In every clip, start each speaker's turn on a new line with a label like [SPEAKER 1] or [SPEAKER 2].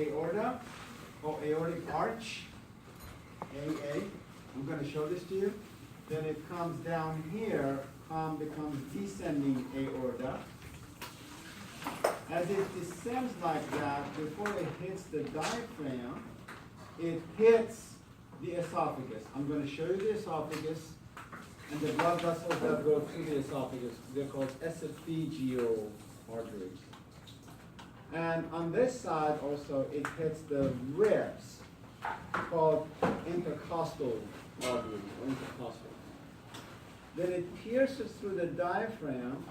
[SPEAKER 1] aorta or aortic arch, AA. I'm going to show this to you. Then it comes down here, becomes descending aorta. As it descends like that, before it hits the diaphragm, it hits the esophagus. I'm going to show you the esophagus and the blood vessels that go through the esophagus. They're called esophageal arteries. And on this side also, it hits the ribs, called intercostal arteries, or intercostal. Then it pierces through the diaphragm,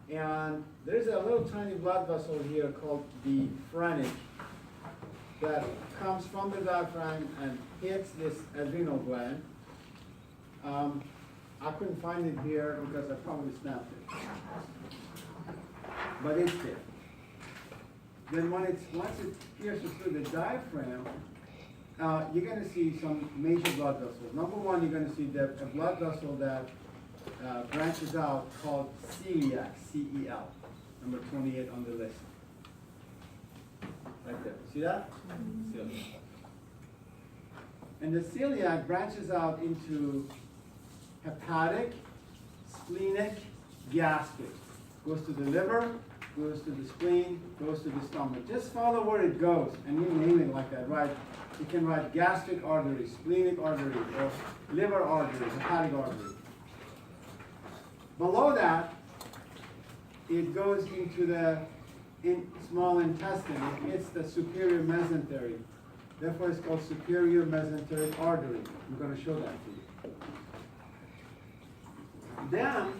[SPEAKER 1] and there's a little tiny blood vessel here called the phrenic that comes from the diaphragm and hits this adrenal gland. I couldn't find it here because I probably snapped it, but it's there. Then once it pierces through the diaphragm, you're going to see some major blood vessels. Number one, you're going to see a blood vessel that branches out called celiac, C-E-L, number 28 on the list. Right there. See that? Celiac. And the celiac branches out into hepatic, splenic, gastric. Goes to the liver, goes to the spleen, goes to the stomach. Just follow where it goes, and you name it like that, right? You can write gastric artery, splenic artery, or liver artery, hepatic artery. Below that, it goes into the small intestine. It hits the superior mesentery. Therefore, it's called superior mesenteric artery. I'm going to show that to you. Then,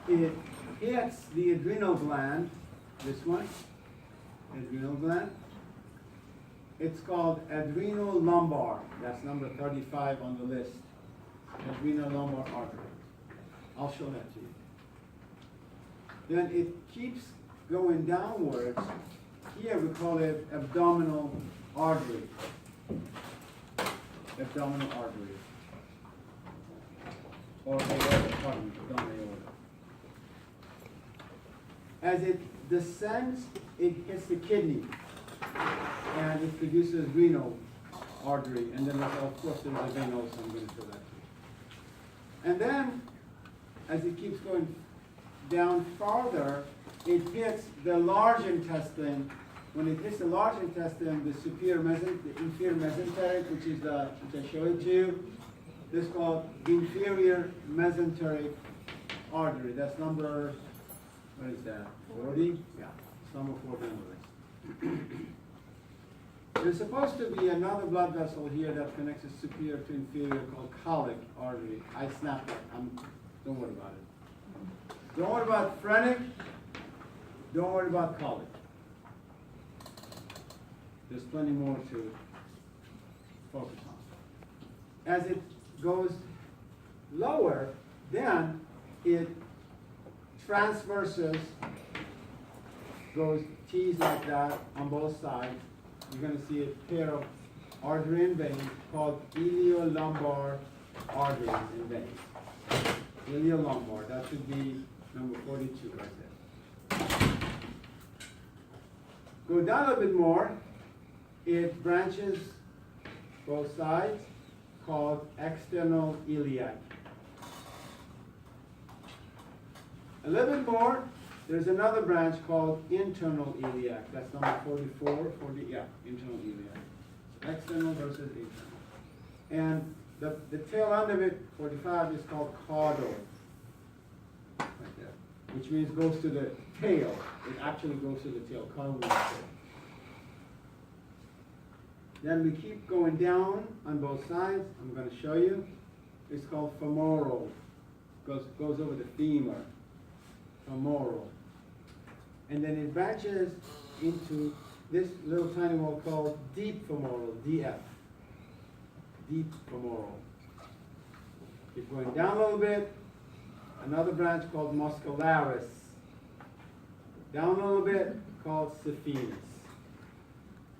[SPEAKER 1] it hits the adrenal gland, this one, adrenal gland. It's called adrenal lumbar. That's number 35 on the list. Adrenal lumbar artery. I'll show that to you. Then it keeps going downwards. Here we call it abdominal artery. Abdominal artery. Or aorta, pardon me, abdominal aorta. As it descends, it hits the kidney. And it produces renal artery. And then, of course, there's a vein also. I'm going to show that to you. And then, as it keeps going down farther, it hits the large intestine. When it hits the large intestine, the inferior mesenteric, which I showed you, this is called inferior mesenteric artery. That's number, what is that, 40? Yeah, it's number 40 on the list. There's supposed to be another blood vessel here that connects the superior to inferior called colic artery. I snapped it. Don't worry about it. Don't worry about phrenic. Don't worry about colic. There's plenty more to focus on. As it goes lower, then it transverses, goes T's like that on both sides. You're going to see a pair of artery and veins called iliolumbar arteries and veins. Iliolumbar, that should be number 42 right there. Go down a bit more, it branches both sides, called external iliac. A little bit more, there's another branch called internal iliac. That's number 44, internal iliac. External versus internal. And the tail end of it, 45, is called caudal. Right there. Which means goes to the tail. It actually goes to the tail, caudal tail. Then we keep going down on both sides. I'm going to show you. It's called femoral. Goes over the femur. Femoral. And then it branches into this little tiny one called deep femoral, DF. Deep femoral. Keep going down a little bit. Another branch called muscularis. Down a little bit, called saphenous.